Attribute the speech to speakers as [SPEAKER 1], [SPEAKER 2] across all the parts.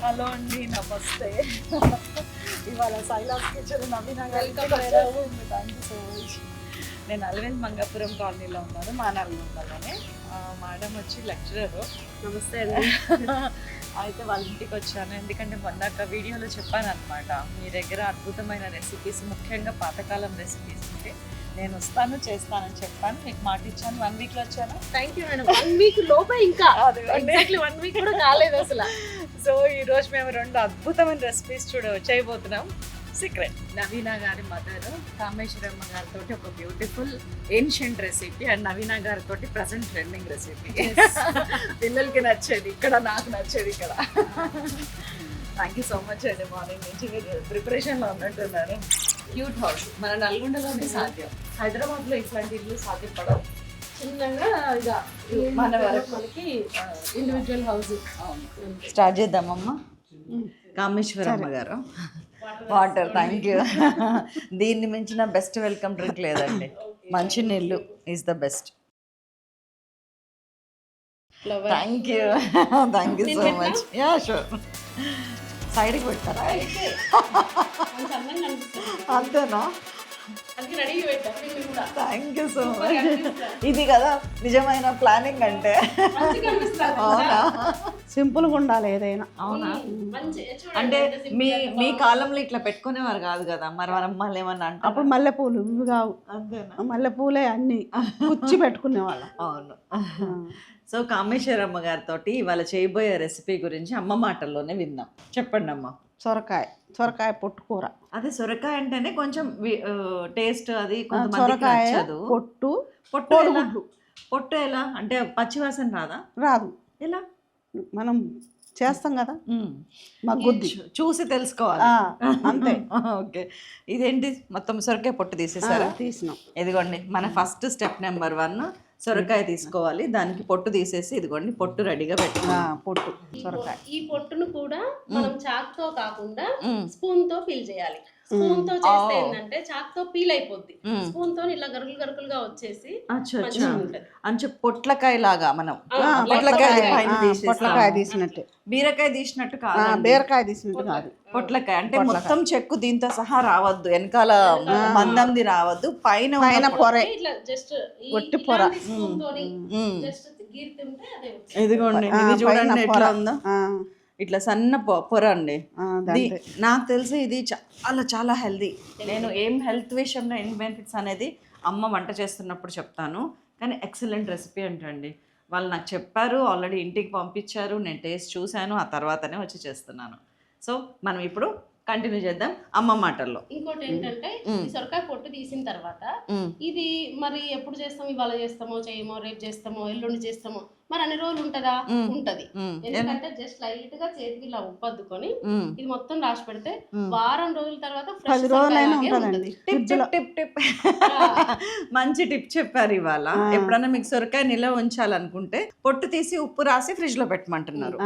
[SPEAKER 1] Hello అండి, నమస్తే. ఇవాళ సైలాస్ కిచెన్ నవీన గారు. Thank you so much. నేను అరవింద్ మంగాపురం కాలనీలో ఉన్నాను, మా నల్గొండలోనే. మేడం వచ్చి లెక్చరరు.
[SPEAKER 2] నమస్తే అండి.
[SPEAKER 1] అయితే వాళ్ళ ఇంటికి వచ్చాను, ఎందుకంటే మొన్నాక వీడియోలో చెప్పాను అనమాట, మీ దగ్గర అద్భుతమైన రెసిపీస్, ముఖ్యంగా పాతకాలం రెసిపీస్ ఉంటే నేను వస్తాను చేస్తానని చెప్పాను. మీకు మాట ఇచ్చాను. 1 వీక్లో వచ్చాను.
[SPEAKER 2] Thank you madam. 1 వీక్ లోపే, ఇంకా ఎగ్జాక్ట్లీ 1 వీక్ కూడా కాలేదు అసలు.
[SPEAKER 1] సో ఈరోజు మేము 2 అద్భుతమైన రెసిపీస్ చేయబోతున్నాం. సీక్రెట్ నవీన గారి మదర్ కామేశ్వరమ్మ గారితో ఒక బ్యూటిఫుల్ ఏన్షియంట్ రెసిపీ, అండ్ నవీన గారితో ప్రజెంట్ ట్రెండింగ్ రెసిపీ. పిల్లలకి నచ్చేది ఇక్కడ, నాకు నచ్చేది ఇక్కడ. థ్యాంక్ యూ సో మచ్ అండి. మార్నింగ్ నుంచి మీరు ప్రిపరేషన్లో ఉన్నట్టున్నారు. క్యూట్ హౌస్ మన నల్గొండలోనే సాధ్యం, హైదరాబాద్లో ఇట్లాంటి ఇల్లు సాధ్యపడవు.
[SPEAKER 2] చిన్నగా ఇక
[SPEAKER 1] మన వరకు
[SPEAKER 2] మనకి ఇండివిజువల్ హౌస్.
[SPEAKER 1] స్టార్ట్ చేద్దామమ్మా. కామేశ్వరమ్మ గారు వాటర్. Thank you. దీన్ని మించిన బెస్ట్ వెల్కమ్ డ్రింక్ లేదండి. మంచి నీళ్ళు is the best. Thank you, thank you so much. Yeah sure. సైడ్కి పెట్టారా? అంతేనా? Thank you so much. ఇది కదా నిజమైన ప్లానింగ్ అంటే. అవునా?
[SPEAKER 3] సింపుల్గా ఉండాలి ఏదైనా.
[SPEAKER 1] అవునా? అంటే మీ కాలంలో ఇట్లా పెట్టుకునేవారు కాదు కదా, మరి మనం మళ్ళీ ఏమన్నా అంటే
[SPEAKER 3] అప్పుడు మల్లెపూలు ఇవి కావు.
[SPEAKER 1] అంతేనా?
[SPEAKER 3] మల్లెపూలే అన్ని కుచ్చి పెట్టుకునే వాళ్ళం.
[SPEAKER 1] అవును. సో కామేశ్వరమ్మ గారితో ఇవాళ చేయబోయే రెసిపీ గురించి అమ్మ మాటల్లోనే విందాం. చెప్పండి అమ్మ.
[SPEAKER 3] సొరకాయ పొట్టు కూర.
[SPEAKER 1] అదే సొరకాయ అంటేనే కొంచెం టేస్ట్ అది కొంతమందికి
[SPEAKER 3] సొరకాయ
[SPEAKER 1] నచ్చదు.
[SPEAKER 3] పొట్టు
[SPEAKER 1] పొట్టు పొట్టు ఎలా అంటే పచ్చివాసన రాదా?
[SPEAKER 3] రాదు.
[SPEAKER 1] ఎలా?
[SPEAKER 3] మనం చేస్తాం కదా మగ్గుద్ది,
[SPEAKER 1] చూసి తెలుసుకోవాలి.
[SPEAKER 3] అంతే.
[SPEAKER 1] ఓకే. ఇదేంటి మొత్తం సొరకాయ పొట్టు తీసేసారా?
[SPEAKER 3] తీసినాం.
[SPEAKER 1] ఇదిగోండి మన ఫస్ట్ స్టెప్ నెంబర్ 1, సొరకాయ తీసుకోవాలి. దానికి పొట్టు తీసేసి ఇదిగోండి పొట్టు రెడీగా పెట్టుకున్నాం.
[SPEAKER 3] పొట్టు సొరకాయ.
[SPEAKER 2] ఈ పొట్టును కూడా మనం చాక్తో కాకుండా స్పూన్ తో పీల్ చేయాలి. స్పూన్ తో చేస్తే ఏంటంటే చాక్తో పీల్ అయిపోద్ది. స్పూన్ తో ఇలా గరుకులు గరుకులుగా వచ్చేసి మంచిగా ఉంటది.
[SPEAKER 1] అంటే పొట్లకాయ లాగా మనం
[SPEAKER 3] పొట్లకాయ తీసినట్టు,
[SPEAKER 1] బీరకాయ తీసినట్టు కాదు,
[SPEAKER 3] బీరకాయ తీసినట్టు కాదు.
[SPEAKER 1] పొట్లకాయ అంటే మొత్తం చెక్కు దీంతో సహా రావద్దు, వెనకాల మందంది రావద్దు, పైన
[SPEAKER 3] పొరే,
[SPEAKER 2] ఇట్లా జస్ట్
[SPEAKER 3] పొట్టి పొర.
[SPEAKER 2] స్పూన్ తోని జస్ట్ గీరుతుంటే అదే
[SPEAKER 1] ఇదిగోండి ఇది చూడండి ఎట్లా ఉందో. ఇట్లా సన్న పొర అండి. నాకు తెలిసి ఇది చాలా చాలా హెల్దీ. నేను ఏం హెల్త్ విషయంలో ఎన్ని బెనిఫిట్స్ అనేది అమ్మ వంట చేస్తున్నప్పుడు చెప్తాను, కానీ ఎక్సలెంట్ రెసిపీ అంటండి. వాళ్ళు నాకు చెప్పారు, ఆల్రెడీ ఇంటికి పంపించారు, నేను టేస్ట్ చూశాను, ఆ తర్వాతనే వచ్చి చేస్తున్నాను. సో మనం ఇప్పుడు కంటిన్యూ చేద్దాం అమ్మ మాటల్లో.
[SPEAKER 2] ఇంకోటి ఏంటంటే ఈ సొరకాయ పొట్టు తీసిన తర్వాత ఇది మరి ఎప్పుడు చేస్తాం, ఇవాళ చేస్తామో చేయమో, రేపు చేస్తామో, ఎల్లుండి చేస్తామో, మరి అన్ని రోజులు ఉంటదా? ఉంటది. ఎందుకంటే జస్ట్ లైట్ గా చేతికి ఇలా ఉప్పద్దుకొని ఇది మొత్తం రాసి పెడితే వారం రోజుల తర్వాత
[SPEAKER 3] 10 రోజులైనా ఉంటదండి.
[SPEAKER 1] టిప్ మంచి టిప్ చెప్పారు ఇవాళ. ఎప్పుడన్నా మీకు సొరకాయ నిల్వ ఉంచాలనుకుంటే పొట్టు తీసి ఉప్పు రాసి ఫ్రిడ్జ్ లో పెట్టమంటున్నారు.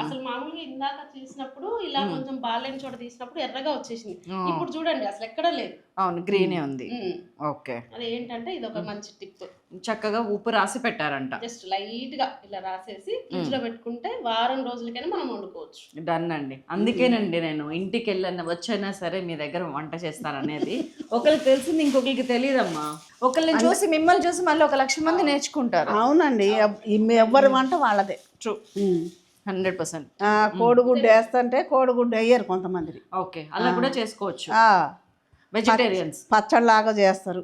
[SPEAKER 2] అసలు మామూలుగా ఇందాక తీసినప్పుడు ఇలా కొంచెం బాలేని చోట తీసినప్పుడు ఎర్రగా వచ్చేసింది. ఇప్పుడు చూడండి అసలు ఎక్కడ లేదు.
[SPEAKER 1] అవును, గ్రీనే ఉంది. ఓకే,
[SPEAKER 2] అది ఏంటంటే ఇది ఒక మంచి టిప్.
[SPEAKER 1] చక్కగా ఉప్పు రాసి పెట్టారంట.
[SPEAKER 2] జస్ట్ లైట్ గా ఇలా రాసేసి ఫ్రిడ్జ్ లో పెట్టుకుంటే వారం రోజులకైనా మనం వండుకోవచ్చు.
[SPEAKER 1] డన్ అండి. అందుకేనండి నేను ఇంటికి వచ్చైనా సరే మీ దగ్గర వంట చేస్తాననేది. ఒకరికి తెలిసింది ఇంకొకరికి తెలియదమ్మా. ఒకళ్ళని చూసి మిమ్మల్ని చూసి మళ్ళీ 1,00,000 మంది నేర్చుకుంటారు.
[SPEAKER 3] అవునండి, ఎవరి వంట వాళ్ళదే.
[SPEAKER 1] ట్రూ, 100%.
[SPEAKER 3] కోడిగుడ్డు వేస్తుంటే కోడిగుడ్డు వేయరు కొంతమంది.
[SPEAKER 1] ఓకే, అలా కూడా చేసుకోవచ్చు. వెజిటేరియన్స్
[SPEAKER 3] పచ్చడిలాగా చేస్తారు.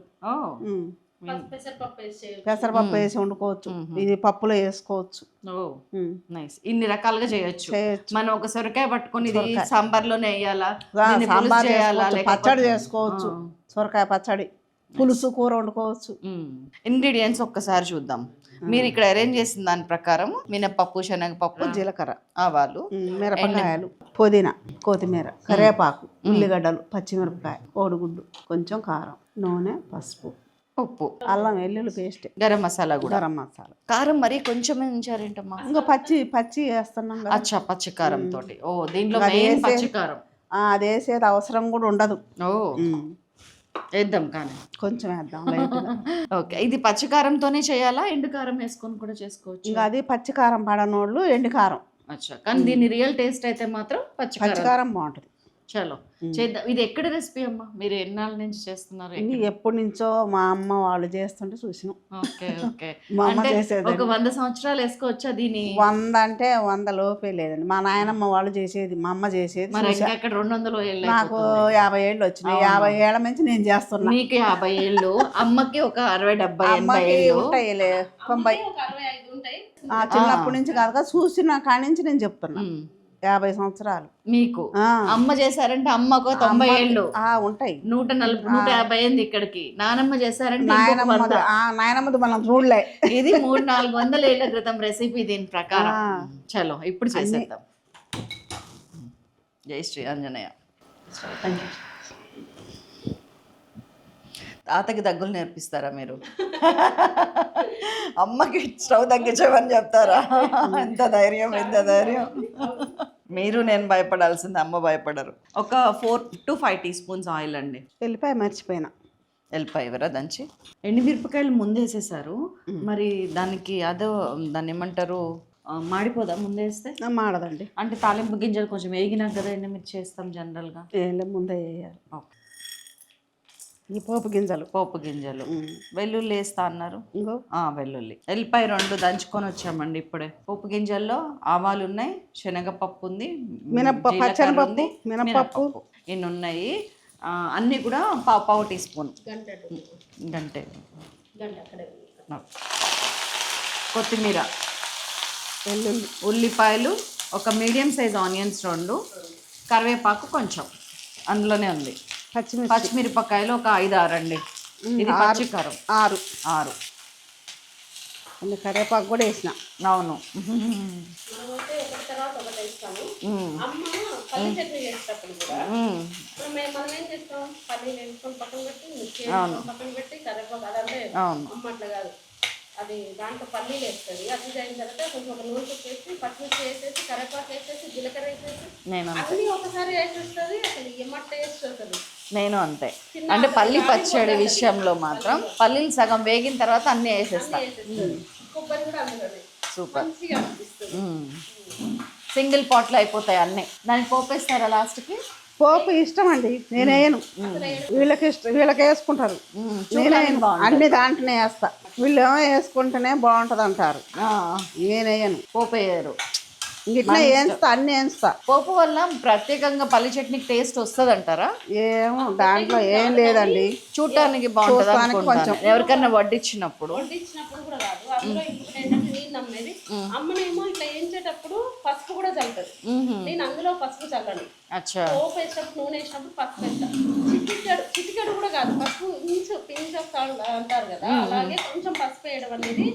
[SPEAKER 2] పెసరపప్పు
[SPEAKER 3] వేసి వండుకోవచ్చు. ఇది పప్పులో వేసుకోవచ్చు.
[SPEAKER 1] నైస్. ఇన్ని రకాలుగా చేయొచ్చు. మనం ఒక సొరకాయ పట్టుకొని ఇది సాంబార్ లోనే వేయాలా,
[SPEAKER 3] సాంబార్ చేయాలా, పచ్చడి చేసుకోవచ్చు. సొరకాయ పచ్చడి, పులుసు, కూర వండుకోవచ్చు.
[SPEAKER 1] ఇంగ్రీడియంట్స్ ఒక్కసారి చూద్దాం. మీరు ఇక్కడ అరేంజ్ చేసిన దాని ప్రకారం మినపప్పు, శనగపప్పు,
[SPEAKER 3] జీలకర్ర,
[SPEAKER 1] ఆవాలు,
[SPEAKER 3] మిరపకాయలు, పుదీనా, కొత్తిమీర, కరివేపాకు, ఉల్లిగడ్డలు, పచ్చిమిరపకాయ, కోడిగుడ్డు, కొంచెం కారం, నూనె, పసుపు,
[SPEAKER 1] ఉప్పు,
[SPEAKER 3] అల్లం వెల్లుల్లి పేస్ట్,
[SPEAKER 1] గరం మసాలా కూడా.
[SPEAKER 3] గరం మసాలా,
[SPEAKER 1] కారం మరి కొంచెమే ఉంచారేంటమ్మా?
[SPEAKER 3] ఇంకా పచ్చి వేస్తున్నాం కదా.
[SPEAKER 1] అచ్చా, పచ్చి కారం తోటి. ఓ, దీంట్లో మెయిన్ పచ్చి కారం.
[SPEAKER 3] అది వేసేది అవసరం కూడా ఉండదు.
[SPEAKER 1] ఓ, వేద్దాం కానీ
[SPEAKER 3] కొంచెం వేద్దాం.
[SPEAKER 1] ఓకే, ఇది పచ్చికారంతోనే చేయాలా, ఎండు కారం వేసుకొని కూడా చేసుకోవచ్చు?
[SPEAKER 3] ఇంకా అది పచ్చికారం పడనోళ్ళు ఎండుకారం
[SPEAKER 1] అచ్చా, కానీ దీని రియల్ టేస్ట్ అయితే మాత్రం పచ్చికారం.
[SPEAKER 3] పచ్చికారం బాగుంటుంది.
[SPEAKER 1] చలో చేద్దాం. ఇది ఎక్కడ రెసిపీ అమ్మా? మీరు ఎన్నాళ్ళ నుంచి చేస్తున్నారు?
[SPEAKER 3] ఇది ఎప్పటి నుంచో మా అమ్మ వాళ్ళు చేస్తుంటే చూసినాం.
[SPEAKER 1] Okay okay.
[SPEAKER 3] మా అమ్మ
[SPEAKER 1] అంటే
[SPEAKER 3] చేసేది
[SPEAKER 1] ఒక 100 సంవత్సరాలు వేసుకోవచ్చా దీని?
[SPEAKER 3] 100 అంటే 100 లోపే లేదండి. మా నాయనమ్మ వాళ్ళు చేసేది, మా అమ్మ చేసేది
[SPEAKER 1] మరి
[SPEAKER 3] చూసా.
[SPEAKER 1] ఇంకా ఇక్కడ 200 ఏళ్ళు
[SPEAKER 3] నాకు 50 ఏళ్ళు వచ్చినాయి. 50 ఏళ్ళ నుంచి నేను చేస్తున్నా.
[SPEAKER 1] మీకు 50 ఏళ్ళు, అమ్మకి ఒక 60, 70, 80
[SPEAKER 3] అమ్మకి
[SPEAKER 1] ఏళ్ళు.
[SPEAKER 3] ఉంటాయిలే 90.
[SPEAKER 2] ఒక 65 ఉంటాయి.
[SPEAKER 3] చిన్నప్పటి నుంచి కాదుగా చూసిన కాడి నుంచి నేను చెప్తున్నా. 50 సంవత్సరాలు
[SPEAKER 1] మీకు అమ్మ చేశారంటే అమ్మకు 90 ఏళ్ళు
[SPEAKER 3] ఉంటాయి.
[SPEAKER 1] 140, 150 అయింది ఇక్కడికి. నానమ్మ చేశారంటే
[SPEAKER 3] నాయనమ్మది మనం చూడలే.
[SPEAKER 1] ఇది 300-400 ఏళ్ల క్రితం రెసిపీ దీని ప్రకారం. చలో ఇప్పుడు చేసేద్దాం. జై శ్రీ ఆంజనేయ. తాతకి దగ్గులు నేర్పిస్తారా మీరు? అమ్మకి స్టవ్ తగ్గించమని చెప్తారా? ఎంత ధైర్యం, ఎంత ధైర్యం. మీరు నేను భయపడాల్సింది, అమ్మ భయపడరు. ఒక 4 to 5 teaspoons ఆయిల్ అండి.
[SPEAKER 3] వెళ్ళిపోయి మర్చిపోయినా.
[SPEAKER 1] వెళ్ళిపోయేవరా దంచి. ఎండుమిరపకాయలు ముందేసేసారు, మరి దానికి దాన్ని ఏమంటారు, మాడిపోదా ముందేస్తే?
[SPEAKER 3] మాడదండి.
[SPEAKER 1] అంటే తాలింపు గింజలు కొంచెం వేగినాక కదా ఎండుమిర్చి చేస్తాం జనరల్గా.
[SPEAKER 3] ఏం ముందే వేయాలి. ఈ పోపు గింజలు. వెల్లుల్లి వేస్తా అన్నారు. వెల్లుల్లి, ఎల్లిపాయ 2 దంచుకొని వచ్చామండి ఇప్పుడే. పోపు గింజల్లో ఆవాలు ఉన్నాయి, శనగపప్పు ఉంది, మినపప్పు ఇన్ని ఉన్నాయి. అన్నీ కూడా పావు టీ స్పూన్, గంటె, కొత్తిమీర, వెల్లుల్లి, ఉల్లిపాయలు, ఒక మీడియం సైజ్ ఆనియన్స్ 2, కరివేపాకు కొంచెం అందులోనే ఉంది, పచ్చిమిరపకాయలు ఒక 5-6 అండి. ఇది పచ్చికారం 6. కరివేపాకు కూడా వేసిన.
[SPEAKER 1] అవును.
[SPEAKER 2] అది దాంట్లో పల్లీలు వేస్తుంది. అది అయిన తర్వాత కొంచెం ఒక నూనె వేసి పచ్చిమిర్చి వేసేసి కరివేపాకు వేసేసి జీలకర్ర వేసేసి అన్నీ ఒకసారి వేసేస్తుంది. అసలు ఏమన్నా టేస్ట్ అసలు.
[SPEAKER 1] నేను అంతే. అంటే పల్లి పచ్చడి విషయంలో మాత్రం పల్లీలు సగం వేగిన తర్వాత అన్నీ వేసేస్తాను.
[SPEAKER 2] కొబ్బరి కూడా అందులోనే.
[SPEAKER 1] సూపర్.
[SPEAKER 2] మంచిగా అనిపిస్తుంది.
[SPEAKER 1] సింగిల్ పాట్లో అయిపోతాయి అన్నీ. దానికి పోపేస్తారా లాస్ట్కి?
[SPEAKER 3] పోపు ఇష్టం అండి, నేనేయను. వీళ్ళకి ఇష్టం, వీళ్ళకి వేసుకుంటారు. నేనేయను, అన్ని దాంట్లోనే వేస్తా. వీళ్ళు ఏమో వేసుకుంటేనే బాగుంటుంది అంటారు, నేనేయను.
[SPEAKER 1] పోపు వేయరు.
[SPEAKER 3] ఇట్లా వేస్తా, అన్ని వేస్తా.
[SPEAKER 1] పోపు వల్ల ప్రత్యేకంగా పల్లి చట్నీకి టేస్ట్ వస్తుంది అంటారా?
[SPEAKER 3] ఏమో దాంట్లో ఏం లేదండి,
[SPEAKER 1] చూడటానికి బాగుంటుంది కొంచెం. ఎవరికైనా వడ్డించినప్పుడు
[SPEAKER 2] కూడా కాదు. అందులో ఇంకొకటి ఏంటంటే నేను నమ్మేది, అమ్మనేమో ఇట్లా వేయించేటప్పుడు పసుపు కూడా చల్లుతుంది. నేను అందులో పసుపు చల్లను. పోపు వేసినప్పుడు, నూనె వేసినప్పుడు పసుపు వేస్తాను. చిటికెడు కూడా కాదు, పసుపు పించ్ అంటారు కదా, అలాగే కొంచెం పసుపు వేయడం అనేది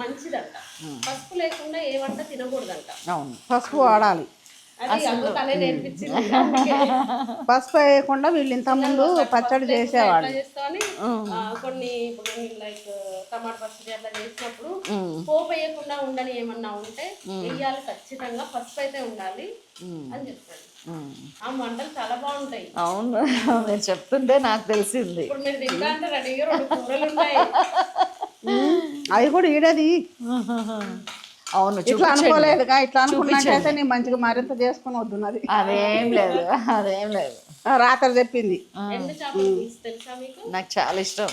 [SPEAKER 2] మంచిదంట. పసుపు లేకుండా ఏ వంట తినకూడదంట.
[SPEAKER 3] పసుపు వాడాలి. పసుపు వేయకుండా వీళ్ళు ఇంత ముందు పచ్చడి చేసేవాళ్ళు.
[SPEAKER 2] కొన్ని ఇప్పుడు లైక్ టమాటా పచ్చడి అట్లా చేసినప్పుడు పోపు వేయకుండా ఉండని ఏమన్నా ఉంటే వేయాలి, ఖచ్చితంగా పసుపు అయితే ఉండాలి అని చెప్తాడు. ఆ వంటలు చాలా బాగుంటాయి.
[SPEAKER 1] అవును, మీరు చెప్తుంటే నాకు తెలిసింది.
[SPEAKER 2] ఇప్పుడు మీరు తింటా అంటే రెడీగా 2 కూరలు ఉన్నాయి.
[SPEAKER 3] అవి కూడా ఈడది.
[SPEAKER 1] అవును,
[SPEAKER 3] ఇట్లా అనుకోలేదుగా. ఇట్లా అనుకున్నట్టయితే నేను మంచిగా మరింత చేసుకుని వద్దున్నది.
[SPEAKER 1] అదేం లేదు.
[SPEAKER 3] రాత్రి చెప్పింది.
[SPEAKER 1] నాకు చాలా ఇష్టం,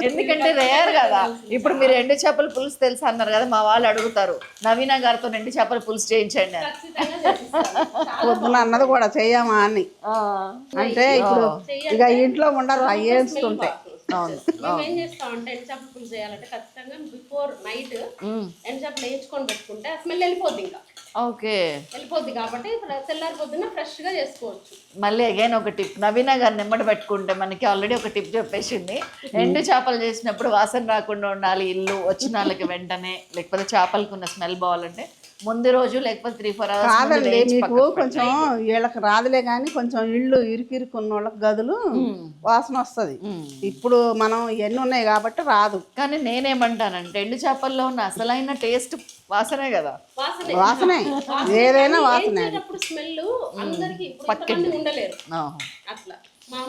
[SPEAKER 1] ఎందుకంటే రేర్ కదా. ఇప్పుడు మీరు ఎండు చేపల పులుసు తెలుసు అన్నారు కదా, మా వాళ్ళు అడుగుతారు నవీన గారితో ఎండు చేపల పులుసు చేయించండి అని.
[SPEAKER 3] పొద్దున అన్నది కూడా చెయ్యమా అని. అంటే ఇప్పుడు ఇక ఇంట్లో ఉండరు, అవి వేస్తుంటాయి.
[SPEAKER 2] మేము ఏం చేస్తామంటే ఎండుచేపల పులుసు చేయాలంటే ఖచ్చితంగా బిఫోర్ నైట్ ఎండుచేపలు వేయించుకొని పెట్టుకుంటే ఆ స్మెల్ వెళ్ళిపోద్ది. ఇంకా వెళ్ళిపోద్ది కాబట్టి తెల్లారి పొద్దున్న ఫ్రెష్ గా చేసుకోవచ్చు.
[SPEAKER 1] మళ్ళీ అగైన్ ఒక టిప్, నవీన గారు నిమ్మడి పెట్టుకుంటే మనకి ఆల్రెడీ ఒక టిప్ చెప్పేసింది. ఎండు చేపలు చేసినప్పుడు వాసన రాకుండా ఉండాలి ఇల్లు, వచ్చిన వాళ్ళకి వెంటనే. లేకపోతే చేపలకు ఉన్న స్మెల్ బాగాలంటే ముందు రోజు లేకపోతే 3-4 hours
[SPEAKER 3] కాదండి. మీకు కొంచెం వీళ్ళకి రాదులే కానీ కొంచెం ఇళ్ళు ఇరుకిరుకున్న వాళ్ళకి గదులు వాసన వస్తుంది. ఇప్పుడు మనం ఇవన్నీ ఉన్నాయి కాబట్టి రాదు.
[SPEAKER 1] కానీ నేనేమంటానంటే ఎండు చేపల్లో ఉన్న అసలైన టేస్ట్ వాసనే కదా.
[SPEAKER 3] వాసనే, ఏదైనా వాసనే.
[SPEAKER 2] స్మెల్ అందరికి పక్కన ఉండలేరు అట్లా.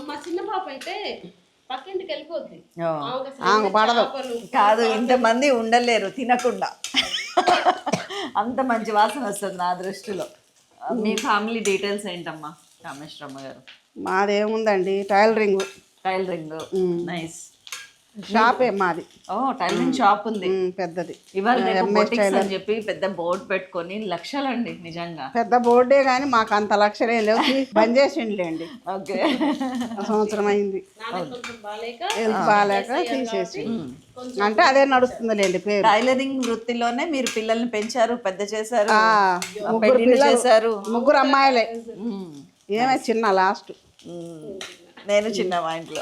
[SPEAKER 2] మా చిన్న పాప అయితే పక్కింటికి వెళ్ళిపోద్ది,
[SPEAKER 3] పడదు.
[SPEAKER 1] కాదు, ఇంతమంది ఉండలేరు తినకుండా.
[SPEAKER 3] అంత మంచి వాసన వస్తుంది నా దృష్టిలో. మీ ఫ్యామిలీ డీటెయిల్స్ ఏంటమ్మా కామేశ్వరమ్మ గారు?
[SPEAKER 4] మాదేముందండి టైలరింగ్
[SPEAKER 3] టైలరింగ్. నైస్.
[SPEAKER 4] షాపే మాది.
[SPEAKER 3] ఓ టైలరింగ్ షాప్ ఉంది
[SPEAKER 4] పెద్దది.
[SPEAKER 3] ఇవాళ రేపు బొటిక్స్ అని చెప్పి పెద్ద బోర్డు పెట్టుకొని లక్షలండి నిజంగా.
[SPEAKER 4] పెద్ద బోర్డే కానీ మాకు అంత లక్షలే లేవు. బంద్ చేసిండులేండి.
[SPEAKER 3] ఓకే.
[SPEAKER 4] సంవత్సరం అయింది.
[SPEAKER 2] కొంచెం బాగాలేక
[SPEAKER 4] హెల్త్ బాగాలేక తీసేసి అంటే అదే నడుస్తుందిలేండి పేరు.
[SPEAKER 3] టైలరింగ్ వృత్తిలోనే మీరు పిల్లల్ని పెంచారు, పెద్ద చేశారు,
[SPEAKER 4] ముగ్గురు
[SPEAKER 3] పెళ్లిళ్ళు
[SPEAKER 4] పిల్లలు,
[SPEAKER 3] చేశారు.
[SPEAKER 4] ముగ్గురు అమ్మాయిలే. ఏమే చిన్న లాస్ట్.
[SPEAKER 3] నేను చిన్న మా ఇంట్లో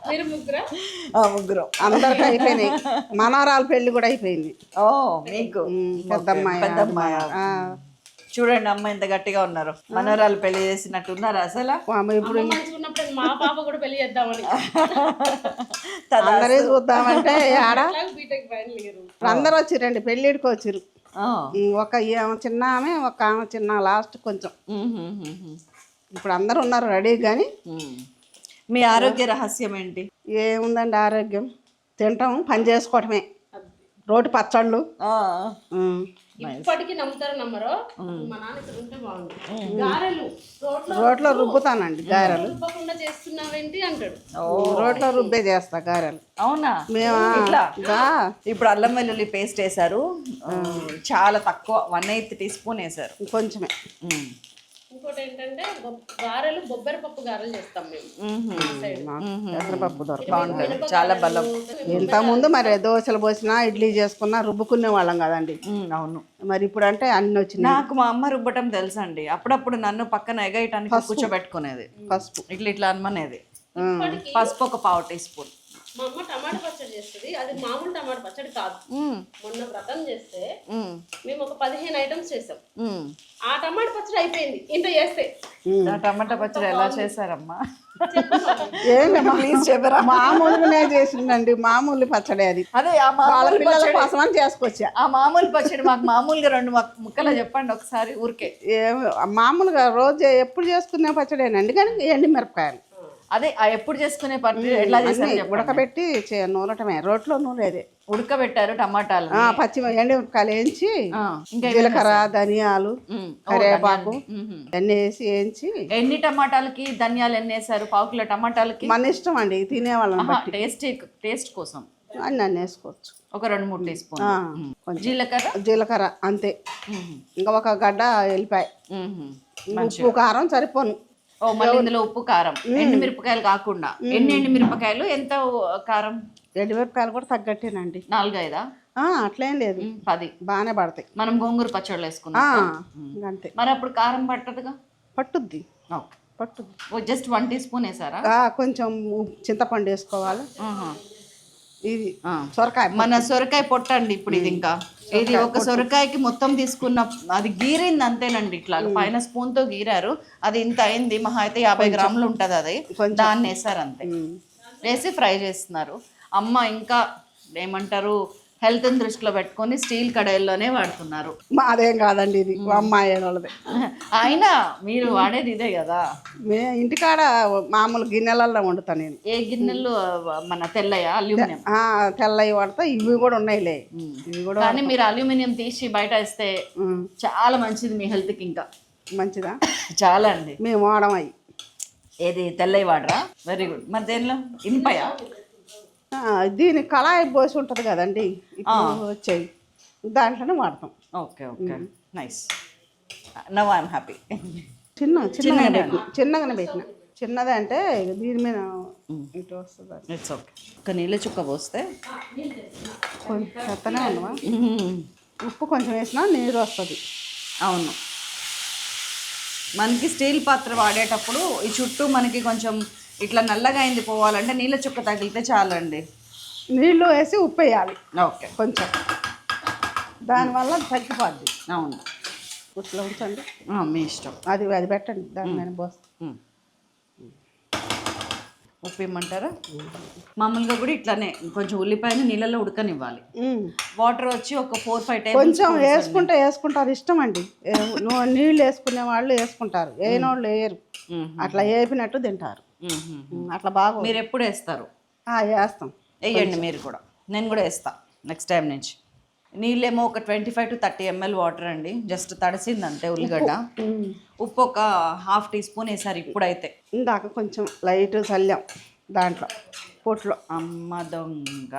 [SPEAKER 2] మీరు ముగ్గురా?
[SPEAKER 3] ముగ్గురం.
[SPEAKER 4] అందరికి అయిపోయినాయి. మనవరాల పెళ్లి కూడా అయిపోయింది.
[SPEAKER 3] ఓ మీకు
[SPEAKER 4] పెద్దమ్మాయి.
[SPEAKER 3] పెద్దమ్మాయి. చూడండి అమ్మ ఎంత గట్టిగా ఉన్నారు. మనవరాలు పెళ్లి చేసినట్టు ఉన్నారు అసలు.
[SPEAKER 4] ఇప్పుడు
[SPEAKER 2] మంచిగా ఉన్నప్పుడు మా పాప కూడా పెళ్లి చేద్దామని
[SPEAKER 4] అందరే చూద్దామంటే ఆడ
[SPEAKER 2] బీటెక్ ఫైనల్ ఇయర్
[SPEAKER 4] అందరూ వచ్చిరండి. పెళ్ళిడికి వచ్చిరు. ఒక చిన్న ఆమె, ఒక ఆమె చిన్న లాస్ట్ కొంచెం. ఇప్పుడు అందరూ ఉన్నారు రెడీ. కానీ
[SPEAKER 3] మీ ఆరోగ్య రహస్యం ఏంటి?
[SPEAKER 4] ఏముందండి ఆరోగ్యం, తింటాం, పని చేసుకోవటమే. రోటి పచ్చళ్ళు.
[SPEAKER 2] ఇప్పటికీ నమ్ముతారో నమ్మరో మా నాన్న ఇక్కడ ఉంటే బాగుంది. గారెలు
[SPEAKER 4] రోట్లో రుబ్బుతానండి. గారెలు
[SPEAKER 2] రుబ్బకుండా చేస్తున్నావేంటి అంటాడు.
[SPEAKER 4] రోట్లో రుబ్బే చేస్తా గారెలు.
[SPEAKER 3] అవునా?
[SPEAKER 4] మేము
[SPEAKER 3] ఇప్పుడు అల్లం వెల్లుల్లి పేస్ట్ వేసారు, చాలా తక్కువ 1/8 టీస్పూన్ వేసారు.
[SPEAKER 4] కొంచెమే.
[SPEAKER 2] ఇంకోటి ఏంటంటే గారెలు బొబ్బరి పప్పు గారెలు చేస్తాం మేము.
[SPEAKER 4] పెసరపప్పు దొరక
[SPEAKER 3] బాగుంటుంది, చాలా బలం.
[SPEAKER 4] ఇంత ముందు మరి దోశలు పోసినా ఇడ్లీ చేసుకున్నా రుబ్బుకునే వాళ్ళం కదండి.
[SPEAKER 3] అవును.
[SPEAKER 4] మరి ఇప్పుడు అంటే అన్ని వచ్చినాయి.
[SPEAKER 3] నాకు మా అమ్మ రుబ్బటం తెలుసండి. అప్పుడప్పుడు నన్ను పక్కన ఎగయటానికి కూర్చోబెట్టుకునేది.
[SPEAKER 4] పసుపు
[SPEAKER 3] ఇట్లా ఇట్లా అనమనేది. పసుపు ఒక 1/4 టీస్పూన్.
[SPEAKER 2] మా అమ్మ టమాటా పచ్చడి చేస్తుంది. అది మామూలు టమాటా పచ్చడి కాదు. మొన్న వ్రతం చేస్తే మేము ఒక 15 ఐటమ్స్ చేసాం. ఆ టమాటా పచ్చడి అయిపోయింది ఇంట్లో చేస్తే.
[SPEAKER 3] టమాటా పచ్చడి ఎలా చేశారమ్మా?
[SPEAKER 4] ప్లీజ్ చెప్పరా. మామూలుగానే చేసిందండి. మామూలు పచ్చడి అది.
[SPEAKER 3] అదే
[SPEAKER 4] వాళ్ళ పిల్లల కోసం అని చేసుకొచ్చా.
[SPEAKER 3] ఆ మామూలు పచ్చడి మాకు మామూలుగా 2 ముక్కలు చెప్పండి ఒకసారి ఊరికే.
[SPEAKER 4] మామూలుగా రోజు ఎప్పుడు చేసుకునే పచ్చడేనండి. కానీ ఎండి మిరపకాయలు.
[SPEAKER 3] అదే ఎప్పుడు చేసుకునే పచ్చడి ఎట్లా చేశారు?
[SPEAKER 4] ఉడకబెట్టి నూనటమే. రోట్లో నూనెదే
[SPEAKER 3] ఉడకబెట్టారు టమాటాలు,
[SPEAKER 4] పచ్చి ఎండి మిరపకాయలు వేయించి, జీలకర్ర, ధనియాలు, కరివేపాకు అన్నీ వేసి వేయించి.
[SPEAKER 3] ఎన్ని టమాటాలకి ధనియాలు ఎన్ని వేసారు? 1/4 కిలో టమాటాలకి?
[SPEAKER 4] మన ఇష్టం అండి, తినేవాళ్ళం.
[SPEAKER 3] టేస్ట్ కోసం
[SPEAKER 4] అన్నీ వేసుకోవచ్చు.
[SPEAKER 3] ఒక 2-3 టీస్పూన్.
[SPEAKER 4] జీలకర్ర అంతే. ఇంకా ఒక గడ్డ ఎల్లిపాయ, ఉప్పు, కారం సరిపోను.
[SPEAKER 3] మళ్ళీ ఇందులో ఉప్పు కారం. ఎండు మిరపకాయలు కాకుండా. ఎండు మిరపకాయలు ఎంత కారం?
[SPEAKER 4] ఎండు మిరపకాయలు కూడా తగ్గట్టేనండి.
[SPEAKER 3] 4-5
[SPEAKER 4] అట్లేం లేదు,
[SPEAKER 3] 10
[SPEAKER 4] బాగానే పడతాయి.
[SPEAKER 3] మనం గోంగూర పచ్చళ్ళు వేసుకున్నాం
[SPEAKER 4] అంతే.
[SPEAKER 3] మరి అప్పుడు కారం పట్టదుగా?
[SPEAKER 4] పట్టుద్ది.
[SPEAKER 3] ఓకే,
[SPEAKER 4] పట్టుద్ది.
[SPEAKER 3] జస్ట్ 1 టీస్పూన్ వేసారా?
[SPEAKER 4] కొంచెం చింతపండు వేసుకోవాలి. ఇది సొరకాయ,
[SPEAKER 3] మన సొరకాయ పొట్టండి ఇప్పుడు. ఇది ఇంకా ఇది ఒక సొరకాయకి మొత్తం తీసుకున్న, అది గీరింది అంతేనండి. ఇట్లా పైన స్పూన్ తో గీరారు. అది ఇంత అయింది, మహా అయితే 50 గ్రాములు ఉంటది. అది దాన్ని వేసారు అంతే. వేసి ఫ్రై చేస్తున్నారు. అమ్మ ఇంకా ఏమంటారు, హెల్త్ దృష్టిలో పెట్టుకొని స్టీల్ కడాయిల్లోనే వాడుతున్నారు.
[SPEAKER 4] మాదేం కాదండి, ఇది అమ్మాయి వాళ్ళది.
[SPEAKER 3] అయినా మీరు వాడేది ఇదే కదా.
[SPEAKER 4] ఇంటికాడ మామూలు గిన్నెలలో వండుతాను నేను.
[SPEAKER 3] ఏ గిన్నెలు? మన తెల్లయా, అల్యూమినియం?
[SPEAKER 4] తెల్లవి వాడతా. ఇవి కూడా ఉన్నాయిలే, ఇవి కూడా.
[SPEAKER 3] కానీ మీరు అల్యూమినియం తీసి బయట వేస్తే చాలా మంచిది మీ హెల్త్కి. ఇంకా
[SPEAKER 4] మంచిదా?
[SPEAKER 3] చాలా అండి.
[SPEAKER 4] మేము వాడడం అవి.
[SPEAKER 3] ఏది తెల్లవి వాడరా? Very good. మరి దేనిలో? ఇనుపయా?
[SPEAKER 4] దీని కళాయి పోసి ఉంటుంది కదండి, ఇప్పుడు వచ్చాయి, దాంట్లోనే వాడతాం.
[SPEAKER 3] Okay okay, nice. Now I'm happy.
[SPEAKER 4] చిన్నగానే పెట్టిన. చిన్నది అంటే దీని మీద ఇటు వస్తుంది.
[SPEAKER 3] It's okay. ఒక నీళ్ళ చుక్క పోస్తే
[SPEAKER 4] కొంచెం చెత్తనే ఉన్నవా? ఉప్పు కొంచెం వేసినా నీరు వస్తుంది.
[SPEAKER 3] అవును, మనకి స్టీల్ పాత్ర వాడేటప్పుడు ఈ చుట్టూ మనకి కొంచెం ఇట్లా నల్లగా అయింది పోవాలంటే నీళ్ళ చుక్క తగిలితే చాలండి.
[SPEAKER 4] నీళ్ళు వేసి ఉప్పు వేయాలి
[SPEAKER 3] ఓకే
[SPEAKER 4] కొంచెం, దానివల్ల తగ్గిపోద్ది.
[SPEAKER 3] అవును,
[SPEAKER 4] ఇట్లా ఉంచండి,
[SPEAKER 3] మీ ఇష్టం.
[SPEAKER 4] అది పెట్టండి దాని మీద పోస్తే.
[SPEAKER 3] ఉప్పు ఇమ్మంటారా? మామూలుగా కూడా ఇట్లానే కొంచెం ఉల్లిపాయని నీళ్ళలో ఉడకనివ్వాలి. వాటర్ వచ్చి ఒక 4-5 టైమ్స్
[SPEAKER 4] కొంచెం వేసుకుంటారు. ఇష్టం అండి, నీళ్ళు వేసుకునే వాళ్ళు వేసుకుంటారు, వేయనోళ్ళు వేయరు. అట్లా వేపినట్టు తింటారు. అట్లా బాగా.
[SPEAKER 3] మీరు ఎప్పుడు వేస్తారు?
[SPEAKER 4] వేస్తాం.
[SPEAKER 3] వేయండి మీరు కూడా. నేను కూడా వేస్తా నెక్స్ట్ టైం నుంచి. నీళ్ళేమో ఒక 25 to 30 ml వాటర్ అండి, జస్ట్ తడిసింది అంతే ఉల్లిగడ్డ. ఉప్పు ఒక ½ టీ స్పూన్ వేసారు ఇప్పుడైతే.
[SPEAKER 4] ఇందాక కొంచెం లైట్ చల్లాం దాంట్లో పొట్లో,
[SPEAKER 3] అమ్మ దొంగ.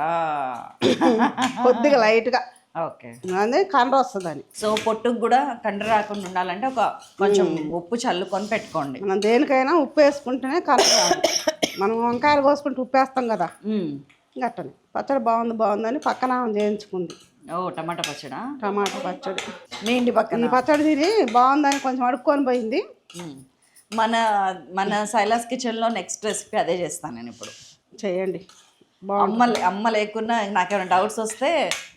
[SPEAKER 4] కొద్దిగా లైట్గా,
[SPEAKER 3] ఓకే.
[SPEAKER 4] అదే కండ్ర వస్తుందని.
[SPEAKER 3] సో పొట్టుకు కూడా కండ్ర రాకుండా ఉండాలంటే ఒక కొంచెం ఉప్పు చల్లుకొని పెట్టుకోండి.
[SPEAKER 4] మనం దేనికైనా ఉప్పు వేసుకుంటేనే కండ్ర రాదు. మనం వంకాయలు కోసుకుంటే ఉప్పు వేస్తాం కదా, గట్టని. పచ్చడి బాగుందని పక్కన చేయించుకుంది.
[SPEAKER 3] ఓ టమాటా పచ్చడా?
[SPEAKER 4] టమాటా పచ్చడి
[SPEAKER 3] మీ ఇంటి పక్కన
[SPEAKER 4] ఈ పచ్చడి తిని బాగుందని కొంచెం అడుక్కొని పోయింది.
[SPEAKER 3] మన మన శైలాస్ కిచెన్లో నెక్స్ట్ రెసిపీ అదే చేస్తాను నేను ఇప్పుడు.
[SPEAKER 4] చేయండి.
[SPEAKER 3] అమ్మ లేకున్నా నాకేమైనా డౌట్స్ వస్తే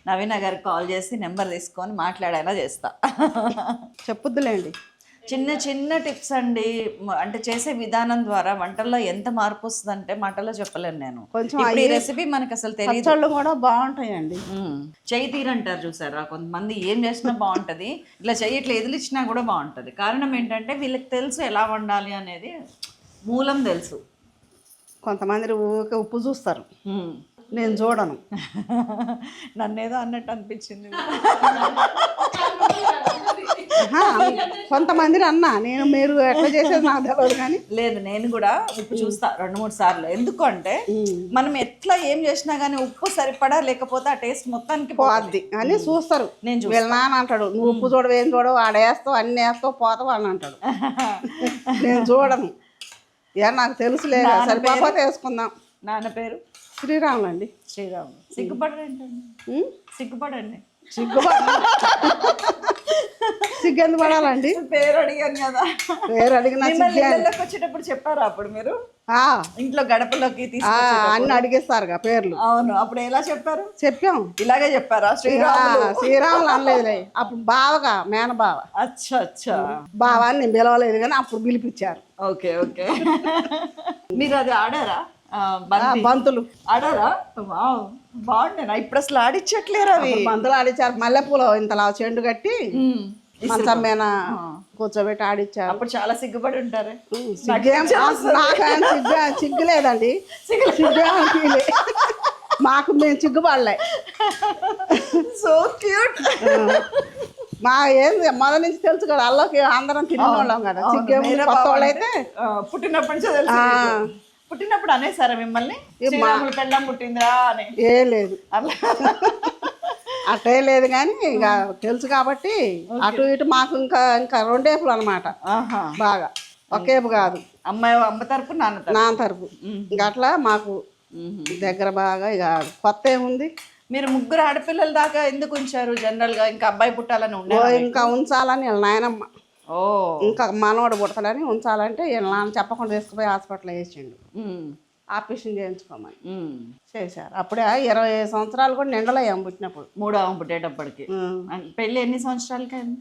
[SPEAKER 3] నవీన గారికి కాల్ చేసి నెంబర్ తీసుకొని మాట్లాడేలా చేస్తా.
[SPEAKER 4] చెప్పుద్దులేండి.
[SPEAKER 3] చిన్న చిన్న టిప్స్ అండి, అంటే చేసే విధానం ద్వారా వంటల్లో ఎంత మార్పు వస్తుందంటే మాటల్లో చెప్పలేను నేను.
[SPEAKER 4] కొంచెం
[SPEAKER 3] ఇప్పుడు ఈ రెసిపీ మనకు అసలు తెలియదు.
[SPEAKER 4] పచ్చళ్ళు కూడా బాగుంటాయండి.
[SPEAKER 3] చెయ్యి తీరంటారు చూసారా, కొంతమంది ఏం చేసినా బాగుంటుంది, ఇట్లా చెయ్యి ఇట్లా ఎదిలిచ్చినా కూడా బాగుంటుంది. కారణం ఏంటంటే వీళ్ళకి తెలుసు ఎలా వండాలి అనేది, మూలం తెలుసు.
[SPEAKER 4] కొంతమంది ఊరికే ఉప్పు చూస్తారు, నేను చూడను.
[SPEAKER 3] నన్నేదో అన్నట్టు అనిపించింది.
[SPEAKER 4] కొంతమందిని అన్నా నేను, మీరు ఎట్లా చేసేది నాకు తెలియదు కానీ.
[SPEAKER 3] లేదు, నేను కూడా ఉప్పు చూస్తా 2-3 సార్లు. ఎందుకు అంటే మనం ఎట్లా ఏం చేసినా కానీ ఉప్పు సరిపడా లేకపోతే ఆ టేస్ట్ మొత్తానికి
[SPEAKER 4] పోద్ది అని చూస్తారు.
[SPEAKER 3] నేను
[SPEAKER 4] వీళ్ళ నాన్న అంటాడు, నువ్వు ఉప్పు చూడవు ఏం చూడవు, ఆడేస్తావు అన్ని వేస్తావు పోతావు అని అంటాడు. నేను చూడను. నాకు తెలుసులే, సరిపోతే వేసుకుందాం.
[SPEAKER 3] నాన్న పేరు
[SPEAKER 4] శ్రీరాములు అండి.
[SPEAKER 3] శ్రీరాములు. సిగ్గుపడరు ఏంటండి? సిగ్గుపడండి.
[SPEAKER 4] సిగ్గెందుకు పడాలండి?
[SPEAKER 3] పేరు అడిగాను కదా.
[SPEAKER 4] పేరు అడిగిన
[SPEAKER 3] వచ్చేటప్పుడు చెప్పారా అప్పుడు మీరు ఇంట్లో గడపలోకి
[SPEAKER 4] అన్ని అడిగేస్తారుగా పేర్లు?
[SPEAKER 3] అవును. అప్పుడు ఎలా చెప్పారు?
[SPEAKER 4] చెప్పాం.
[SPEAKER 3] ఇలాగే చెప్పారా?
[SPEAKER 4] శ్రీరాములు అనలేదులే, అప్పుడు బావగా మేనబావ.
[SPEAKER 3] అచ్చా అచ్చా.
[SPEAKER 4] బావాన్ని నేను పిలవలేదు కానీ అప్పుడు పిలిపించారు.
[SPEAKER 3] Okay okay. మీరు అది ఆడారా?
[SPEAKER 4] బంతులు
[SPEAKER 3] ఆడారా? బాగుండేనా? ఇప్పుడు అసలు ఆడిచ్చట్లేరు అవి.
[SPEAKER 4] బంతులు ఆడిచ్చారు. మల్లెపూలు ఇంతలా చెండు కట్టి మంచం మీద కూర్చోబెట్టి ఆడిచ్చారు.
[SPEAKER 3] అప్పుడు చాలా సిగ్గుపడి ఉంటారు.
[SPEAKER 4] సిగ్గు లేదండి, సిగ్గు మాకు మేము సిగ్గుపడలే.
[SPEAKER 3] So cute.
[SPEAKER 4] మా ఏంది మొదటి నుంచి తెలుసు కదా, అల్లోకి అందరం తిరిగి వాళ్ళం కదా. సిగ్గేమో కొత్త వాళ్ళు అయితే
[SPEAKER 3] పుట్టినప్పటి నుంచి తెలుసు. పుట్టినప్పుడు అనేసారా మిమ్మల్ని పెళ్ళం పుట్టిందిరా అని?
[SPEAKER 4] ఏం లేదు, అట్టే లేదు కానీ ఇక తెలుసు కాబట్టి అటు ఇటు మాకు ఇంకా ఇంకా రెండేపులు అనమాట. బాగా ఒకేపు కాదు,
[SPEAKER 3] అమ్మ తరపు నాన్న
[SPEAKER 4] తరపు. ఇంకా అట్లా మాకు దగ్గర బాగా. ఇక కొత్త ఏముంది,
[SPEAKER 3] మీరు 3 ఆడపిల్లల దాకా ఎందుకు ఉంచారు జనరల్ గా? ఇంకా అబ్బాయి పుట్టాలని ఉండే?
[SPEAKER 4] ఇంకా ఉంచాలని వీళ్ళ నాయనమ్మ, ఇంకా మనవాడు పుడతాడని ఉంచాలంటే వీళ్ళ నాన్న చెప్పకుండా తీసుకుపోయి హాస్పిటల్ వేసిండు, ఆపరేషన్ చేయించుకోమని చేశారు. అప్పుడే 20 సంవత్సరాలు కూడా నిండలయ్యాం పుట్టినప్పుడు.
[SPEAKER 3] 3వ పుట్టేటప్పటికి. పెళ్ళి ఎన్ని సంవత్సరాలకి అయింది?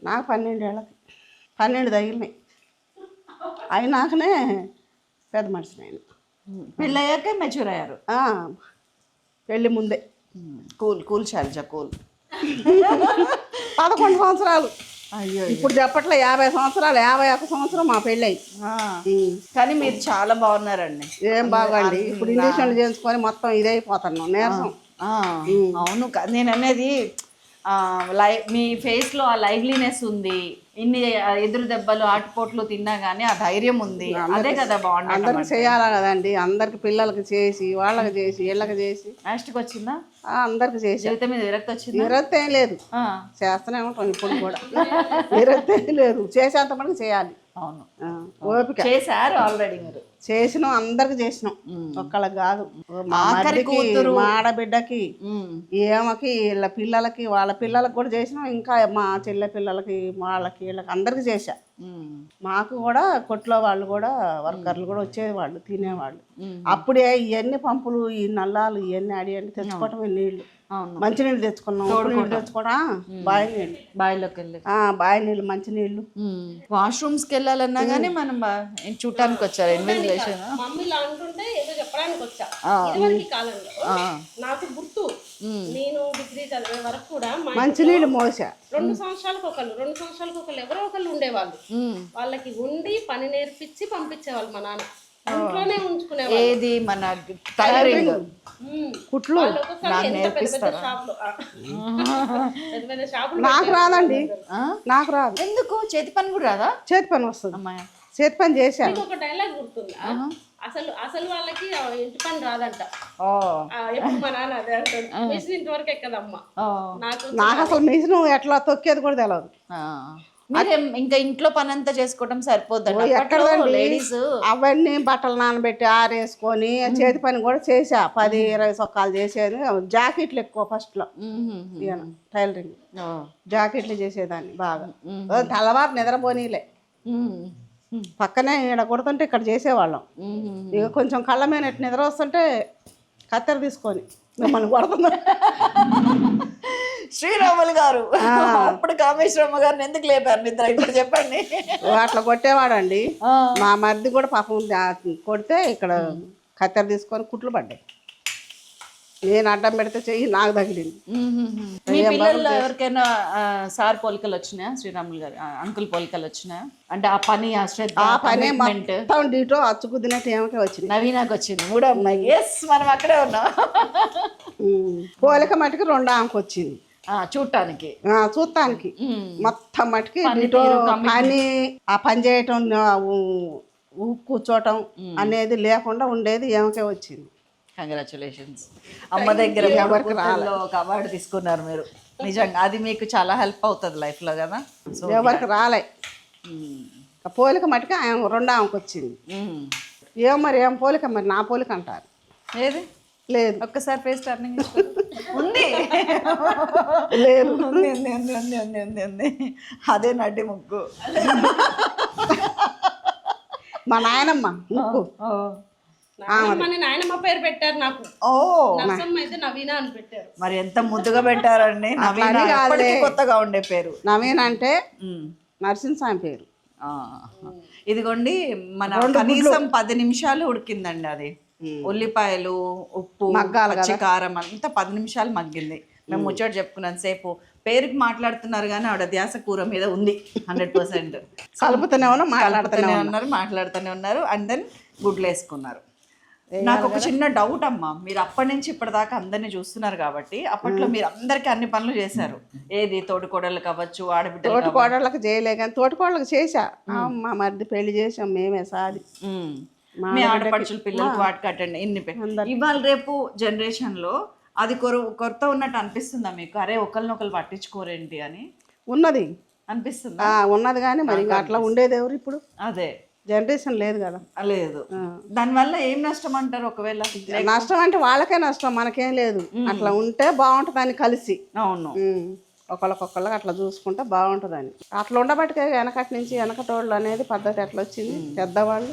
[SPEAKER 4] నాకు 12 ఏళ్ళకి 12 తగిలినాయి. అయినాకనే పెద్ద మనిషిని అయినా.
[SPEAKER 3] పెళ్ళి అయ్యాకే మెచ్యూర్ అయ్యారు?
[SPEAKER 4] పెళ్ళి ముందే.
[SPEAKER 3] Cool Shaliza cool.
[SPEAKER 4] 11 సంవత్సరాలు.
[SPEAKER 3] అయ్యో,
[SPEAKER 4] ఇప్పుడు చెప్పట్లే 50 సంవత్సరాలు, 51 సంవత్సరం మా పెళ్ళి.
[SPEAKER 3] కానీ మీరు చాలా బాగున్నారండి.
[SPEAKER 4] ఏం బాగండి, ఇప్పుడు ఇంజక్షన్లు చేయించుకొని మొత్తం ఇదైపోతాను, నీరసం.
[SPEAKER 3] అవును, నేను అనేది మీ ఫేస్ లో ఆ లైవ్లీనెస్ ఉంది. ఇన్ని ఎదురు దెబ్బలు ఆటుపోట్లు తిన్నా గానీ ఆ ధైర్యం ఉంది. అదే కదా బాగుంది.
[SPEAKER 4] అందరికి చేయాలా కదండి, అందరికి పిల్లలకి చేసి వాళ్ళకి చేసి వీళ్ళకి చేసి
[SPEAKER 3] లాస్ట్కి వచ్చిందా?
[SPEAKER 4] అందరికి చేసి
[SPEAKER 3] జీవితం మీద విరక్తి వచ్చింది?
[SPEAKER 4] విరక్తి ఏం లేదు, చేస్తూనే ఉంటాం ఇప్పుడు కూడా. విరక్తి ఏం లేదు, చేసేంత మనకి చేయాలి.
[SPEAKER 3] అవును,
[SPEAKER 4] ఓపిక.
[SPEAKER 3] చేశారు ఆల్రెడీ మీరు?
[SPEAKER 4] చేసినాం, అందరికి చేసినాం, ఒక్కళ్ళకి కాదు. మా ఆడబిడ్డకి, ఏమకి, వీళ్ళ పిల్లలకి, వాళ్ళ పిల్లలకి కూడా చేసినాం. ఇంకా మా చెల్లె పిల్లలకి, వాళ్ళకి, వీళ్ళకి అందరికి చేశా. మాకు కూడా కొట్లో వాళ్ళు కూడా వర్కర్లు కూడా వచ్చేది, వాళ్ళు తినేవాళ్ళు. అప్పుడే ఇవన్నీ పంపులు, ఈ నల్లాలు ఇవన్నీ అడిగి తెచ్చుకోవటమే నీళ్లు. మంచినీళ్ళు తెచ్చుకున్నాం, నీళ్ళు తెచ్చుకోవడం, బావి నీళ్ళు,
[SPEAKER 3] బావిలోకి వెళ్ళి
[SPEAKER 4] బావి నీళ్ళు, మంచి నీళ్ళు.
[SPEAKER 3] వాష్రూమ్స్కి వెళ్ళాలన్నా కానీ మనం చూడటానికి వచ్చారు. ఇన్వెస్టిగేషన్
[SPEAKER 2] మమ్మీలా అంటుంటే ఏదో చెప్పడానికి వచ్చా. ఇదివరకు కాలంలో నాకు గుర్తు, నేను డిగ్రీ చదివే వరకు కూడా
[SPEAKER 4] మంచినీళ్ళు మోసా.
[SPEAKER 2] 2 సంవత్సరాలకు ఒకళ్ళు ఎవరో ఒకళ్ళు ఉండేవాళ్ళు. వాళ్ళకి ఉండి పని నేర్పించి పంపించేవాళ్ళు మా నాన్న. ఇంట్లోనే ఉంచుకునేవాళ్ళు.
[SPEAKER 3] ఏది మన టైలరింగ్
[SPEAKER 4] కుట్లు
[SPEAKER 2] వాళ్ళు ఒక్కొక్కరు
[SPEAKER 3] నాకు
[SPEAKER 2] ఎంత పెద్ద పెద్ద
[SPEAKER 3] నేర్పిస్తారా?
[SPEAKER 2] షాపులు పెద్ద పెద్ద షాపులు
[SPEAKER 4] నాకు రాదండి,
[SPEAKER 3] ఆ?
[SPEAKER 4] నాకు రాదు.
[SPEAKER 3] ఎందుకు చేతి పని కూడా రాదా
[SPEAKER 4] చేతి పని వస్తుంది,
[SPEAKER 3] అమ్మాయి?
[SPEAKER 4] చేతి పని చేశాను.
[SPEAKER 2] మీకు ఒక డైలాగ్ గుర్తుందా? అసలు అసలు వాళ్ళకి ఆ ఇంటి పని రాదంట.
[SPEAKER 3] ఓ
[SPEAKER 2] ఎప్పుడు మా నాన్న అదే అంటాడు, మిషన్ ఇంతవరకు ఎక్కదమ్మా.
[SPEAKER 3] ఓ.
[SPEAKER 2] నాకు
[SPEAKER 4] అసలు మిషన్ ఎట్లా తొక్కేది కూడా తెలియదు.
[SPEAKER 3] ఆ. మీరేం ఇంకా ఇంట్లో పని అంతా చేసుకోవటం సరిపోద్దండి.
[SPEAKER 4] ఎక్కడదండి
[SPEAKER 3] లేడీస్
[SPEAKER 4] అవన్నీ బట్టలు నానబెట్టి ఆరేసుకొని చేతి పని కూడా చేసా. 10-20 సొక్కాలు చేసేది. జాకెట్లు ఎక్కువ ఫస్ట్లో టైలరింగ్ జాకెట్లు చేసేదాన్ని బాగా. తెల్లవారు నిద్రపోనీలే, పక్కనే ఇక్కడ కొడుతుంటే ఇక్కడ చేసేవాళ్ళం. ఇక కొంచెం కళ్ళ మీద నిద్ర వస్తుంటే కత్తెర తీసుకొని మిమ్మల్ని కొడుతున్నా.
[SPEAKER 3] శ్రీరాములు గారు అప్పుడు కామేశ్వరమ్మ గారిని ఎందుకు లేపారు నిద్ర ఇప్పుడు చెప్పండి.
[SPEAKER 4] అట్లా కొట్టేవాడండి. మా మరిది కూడా పాపం కొడితే ఇక్కడ కత్తెర తీసుకొని కుట్లు పడ్డాయి. నేను అడ్డం పెడితే చెయ్యి నాకు తగిలింది.
[SPEAKER 3] మీ పిల్లల్లో ఎవరికైనా సార్ పోలికలు వచ్చినాయా? శ్రీరాములు గారు అంకుల్ పోలికలు వచ్చినాయా? అంటే ఆ పని, ఆ శ్రద్ధ,
[SPEAKER 4] ఆ పనే
[SPEAKER 3] commitment?
[SPEAKER 4] మొత్తం డీటో అచ్చుకుద్దినట్టు ఏమిటే వచ్చింది.
[SPEAKER 3] నవీనాకు వచ్చింది, మూడో అమ్మాయి. ఎస్, మనం అక్కడే ఉన్నాం.
[SPEAKER 4] పోలిక మటుకు 2 ఆమెకు వచ్చింది
[SPEAKER 3] చూడటానికి,
[SPEAKER 4] చూస్తానికి. మొత్తం మటుకి డీటో పని, ఆ పని చేయటం, కూర్చోటం అనేది లేకుండా ఉండేది ఏమకే వచ్చింది.
[SPEAKER 3] కంగ్రాచులేషన్స్. అమ్మ దగ్గర ఎవరికి రాలో ఒక అవార్డు తీసుకున్నారు మీరు. నిజంగా అది మీకు చాలా హెల్ప్ అవుతుంది లైఫ్లో కదా. సో
[SPEAKER 4] ఎవరికి రాలే. పోలిక మటుకు 2 ఆమెకు వచ్చింది. ఏం మరి ఏం పోలిక మరి నా పోలిక అంటారు.
[SPEAKER 3] ఏది
[SPEAKER 4] లేదు,
[SPEAKER 3] ఒక్కసారి ఫేస్ టర్నింగ్ ఉంది.
[SPEAKER 4] లేదు,
[SPEAKER 3] ఉంది ఉంది ఉంది ఉంది ఉంది ఉంది ఉంది. అదే నడ్డి ముగ్గు.
[SPEAKER 4] మా నాయనమ్మ ముక్కు.
[SPEAKER 2] నాయనమ్మ పేరు పెట్టారు నాకు.
[SPEAKER 3] ఓ,
[SPEAKER 2] నరసమ్మ అయితే నవీన అని పెట్టారు.
[SPEAKER 3] మరి ఎంత ముద్దుగా పెట్టారండి. నవీన ఎప్పటికీ కొత్తగా ఉండే పేరు.
[SPEAKER 4] నవీన్ అంటే నరసింహస్వామి పేరు.
[SPEAKER 3] ఇదిగోండి మన కనీసం 10 నిమిషాలు ఉడికిందండి అది. ఉల్లిపాయలు, ఉప్పు, పచ్చికారం అంతా 10 నిమిషాలు మగ్గింది. మేము ముచ్చట చెప్పుకున్నంత సేపు పేరుకి మాట్లాడుతున్నారు కానీ ఆవిడ ధ్యాస కూర మీద ఉంది 100%.
[SPEAKER 4] కలుపుతూనే
[SPEAKER 3] మాట్లాడుతూనే ఉన్నారు. అండ్ దెన్ గుడ్లు వేసుకున్నారు. నాకు ఒక చిన్న డౌట్ అమ్మా, మీరు అప్పటి నుంచి ఇప్పటిదాకా అందరినీ చూస్తున్నారు కాబట్టి అప్పట్లో మీరు అందరికీ అన్ని పనులు చేశారు. ఏది తోటికోడళ్ళు కావచ్చు, ఆడబిడ్డలు,
[SPEAKER 4] తోటికోడళ్ళకి చేయలే కానీ తోటికోడళ్ళకి చేసా. మా మరిది పెళ్లి చేసాం మేమే సాది.
[SPEAKER 3] మీ ఆడపడుచుల పిల్లలకి వాటి కట్టండి ఇన్ని ఇవాళ రేపు జనరేషన్ లో అది కొరత ఉన్నట్టు అనిపిస్తుందా మీకు? అరే ఒకరినొకరు పట్టించుకోరేంటి అని
[SPEAKER 4] ఉన్నది
[SPEAKER 3] అనిపిస్తుందా?
[SPEAKER 4] ఉన్నది కానీ మరి అట్లా ఉండేది ఎవరు ఇప్పుడు?
[SPEAKER 3] అదే
[SPEAKER 4] జనరేషన్ లేదు కదా.
[SPEAKER 3] లేదు. దానివల్ల ఏం నష్టం అంటారు? ఒకవేళ
[SPEAKER 4] నష్టం అంటే వాళ్ళకే నష్టం, మనకేం లేదు. అట్లా ఉంటే బాగుంటుంది అని కలిసి.
[SPEAKER 3] అవును,
[SPEAKER 4] ఒకళ్ళకొకళ్ళకి అట్లా చూసుకుంటే బాగుంటుందని. అట్లా ఉండబట్టికే వెనకటి నుంచి వెనకటోళ్ళు అనేది పద్ధతి ఎట్లా వచ్చింది. పెద్దవాళ్ళు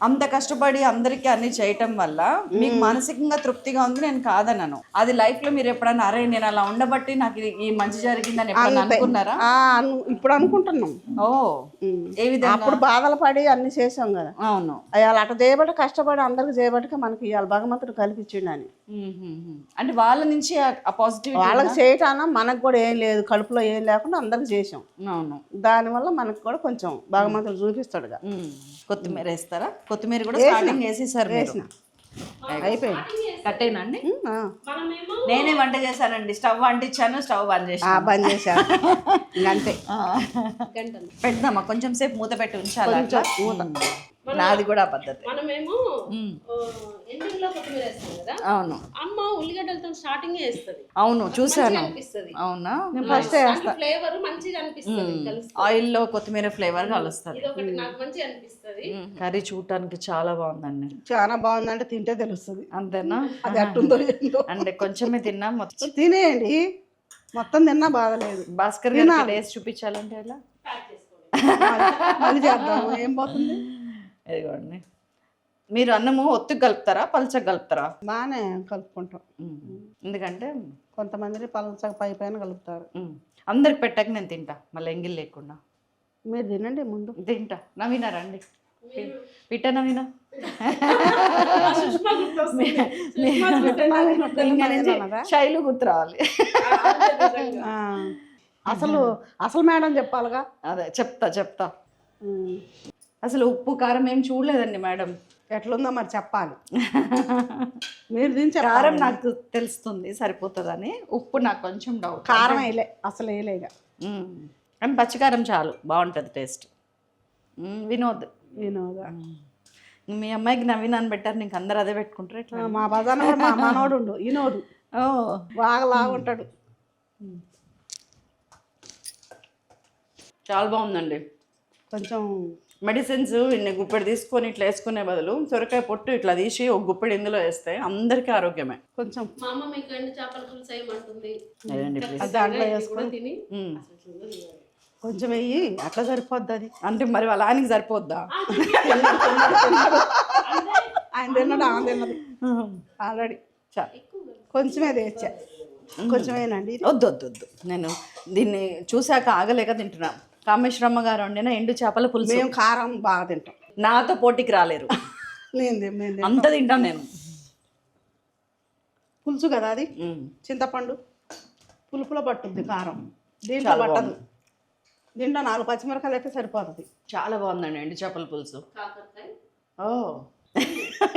[SPEAKER 3] అంత కష్టపడి అందరికీ అన్ని చేయటం వల్ల మీకు మానసికంగా తృప్తిగా ఉంది, నేను కాదన్నాను. అది లైఫ్ లో మీరు ఎప్పుడన్నా అరే నేను అలా ఉండబట్టి నాకు ఈ మంచి జరిగిందని ఎప్పుడన్నా అనుకున్నారా?
[SPEAKER 4] ఇప్పుడు అనుకుంటున్నాం.
[SPEAKER 3] ఓ, ఏ విధంగా?
[SPEAKER 4] అప్పుడు బాధలు పడి అన్ని చేసాం కదా.
[SPEAKER 3] అవును,
[SPEAKER 4] అలా అట్లా చేయబట్టి కష్టపడి అందరికి చేయబట్టి మనకి ఇవాళ భగవంతుడు కల్పించిండు అని.
[SPEAKER 3] అంటే వాళ్ళ నుంచి ఆ పాజిటివ్
[SPEAKER 4] వాళ్ళకి చేయటాన మనకు కూడా ఏం లేదు, కడుపులో ఏం లేకుండా అందరికి చేసాం.
[SPEAKER 3] అవును,
[SPEAKER 4] దానివల్ల మనకు కూడా కొంచెం భగవంతుడు చూపిస్తాడుగా.
[SPEAKER 3] కొత్తిమీర వేస్తారా? కొత్తిమీర కూడా స్టార్టింగ్ వేసేసారు, వేసిన
[SPEAKER 4] అయిపోయింది.
[SPEAKER 3] కట్టేనండి. నేనే వంట చేశానండి, స్టవ్ అంటించాను, స్టవ్ బంద్ చేశాను.
[SPEAKER 4] బంద్ చేశాను అంతే.
[SPEAKER 3] పెడదామా కొంచెం సేపు మూత పెట్టి ఉంచాలి. నాది కూడా పద్ధతి.
[SPEAKER 2] మనమేమో ఎండింగ్ లో కొత్తిమీర వేస్తాం కదా.
[SPEAKER 3] అవును,
[SPEAKER 2] అమ్మ ఉల్లిగడ్డలతో స్టార్టింగ్ వేస్తుంది.
[SPEAKER 3] అవును, చూసాను.
[SPEAKER 2] అనిపిస్తుంది.
[SPEAKER 3] అవునా?
[SPEAKER 4] ఫస్ట్
[SPEAKER 2] ఫ్లేవర్ మంచిగా అనిపిస్తుంది.
[SPEAKER 3] ఆయిల్ లో కొత్తిమీర ఫ్లేవర్ కలుస్తుంది.
[SPEAKER 2] ఇది ఒకటి నాకు మంచిగా అనిపిస్తుంది.
[SPEAKER 3] కర్రీ చూడటానికి చాలా బాగుందండి.
[SPEAKER 4] చాలా బాగుందంటే తింటే తెలుస్తుంది.
[SPEAKER 3] అంతేనా?
[SPEAKER 4] అది అట్టుందో ఏంటో.
[SPEAKER 3] అంటే కొంచెమే తిన్నా, మొత్తం
[SPEAKER 4] తినేయండి. మొత్తం తిన్నా బాధలేదు.
[SPEAKER 3] భాస్కర్ గారికి టేస్ట్ చూపించాలంటే ఎలా
[SPEAKER 4] మళ్ళీ చేద్దాము, ఏం పోతుంది.
[SPEAKER 3] ఇదిగోండి, మీరు అన్నము ఒత్తుకు కలుపుతారా, పల్చగా కలుపుతారా?
[SPEAKER 4] బాగానే కలుపుకుంటాం.
[SPEAKER 3] ఎందుకంటే
[SPEAKER 4] కొంతమంది పల్చగా పై పైన కలుపుతారు.
[SPEAKER 3] అందరికి పెట్టక నేను తింటా, మళ్ళీ ఎంగిల్ లేకుండా.
[SPEAKER 4] మీరు తినండి ముందు.
[SPEAKER 3] తింటా. నవీనా రండి, పిట్ట నవీనా. శైలు గుర్తు రావాలి.
[SPEAKER 4] అసలు మేడం చెప్పాలిగా.
[SPEAKER 3] అదే చెప్తా. అసలు ఉప్పు కారం ఏం చూడలేదండి మేడం.
[SPEAKER 4] ఎట్లుందో మరి చెప్పాలి. మీరు దించే
[SPEAKER 3] కారం నాకు తెలుస్తుంది సరిపోతుందని, ఉప్పు నాకు కొంచెం డౌట్.
[SPEAKER 4] కారం వేయలే, అసలు వేయలేగా.
[SPEAKER 3] కానీ పచ్చికారం చాలు, బాగుంటుంది టేస్ట్. వినోద్
[SPEAKER 4] వినోదా
[SPEAKER 3] మీ అమ్మాయికి నవీన్ అని పెట్టారు, నీకు అందరు అదే పెట్టుకుంటారు ఎట్లా?
[SPEAKER 4] మా బజార్లో కూడా మా మనోడు ఉండు వినోడు,
[SPEAKER 3] ఓ
[SPEAKER 4] బాగా లాగుంటాడు.
[SPEAKER 3] చాలా బాగుందండి.
[SPEAKER 4] కొంచెం
[SPEAKER 3] మెడిసిన్స్ ఇన్ని గుప్పెడు తీసుకొని ఇట్లా వేసుకునే బదులు సొరకాయ పొట్టు ఇట్లా తీసి ఒక గుప్పెడు ఇందులో వేస్తే అందరికీ ఆరోగ్యమే.
[SPEAKER 4] కొంచెం
[SPEAKER 2] మా అమ్మ మీకు ఎండు చేపల పులుసు వేయమంటుంది.
[SPEAKER 3] అదేండి please.
[SPEAKER 4] అది దాంట్లో
[SPEAKER 2] ఇది
[SPEAKER 4] వేసుకొని
[SPEAKER 2] కూడా తిని
[SPEAKER 3] ఉమ్.
[SPEAKER 2] అసలు చూడదు ఇవాళ.
[SPEAKER 4] కొంచెం వెయ్యి, అట్లా సరిపోద్ది అది.
[SPEAKER 3] అంటే మరి వాళ్ళ ఆయనకి సరిపోద్దా?
[SPEAKER 4] ఆయన తిన్నాడు, ఆమె తిన్నది ఆల్రెడీ.
[SPEAKER 3] చాలు.
[SPEAKER 4] కొంచెమే తెచ్చా, కొంచెమేనండి ఇది.
[SPEAKER 3] వద్దు వద్దు వద్దు, నేను దీన్ని చూశాక ఆగలేక తింటున్నా. కామేశ్వరమ్మ గారు వండిన ఎండు చేపల పులుసు.
[SPEAKER 4] మేము కారం బాగా తింటాం.
[SPEAKER 3] నాతో పోటీకి రాలేరు,
[SPEAKER 4] మేము
[SPEAKER 3] అంత తింటాను నేను.
[SPEAKER 4] పులుసు కదా అది, చింతపండు పులుపులో పట్టుద్ది కారం, దీంట్లో పట్టదు. దీంట్లో 4 పచ్చిమిరకాయలు అయితే సరిపోతుంది.
[SPEAKER 3] చాలా బాగుందండి ఎండు చేపల పులుసు.
[SPEAKER 2] కాకరకాయ
[SPEAKER 3] ఓ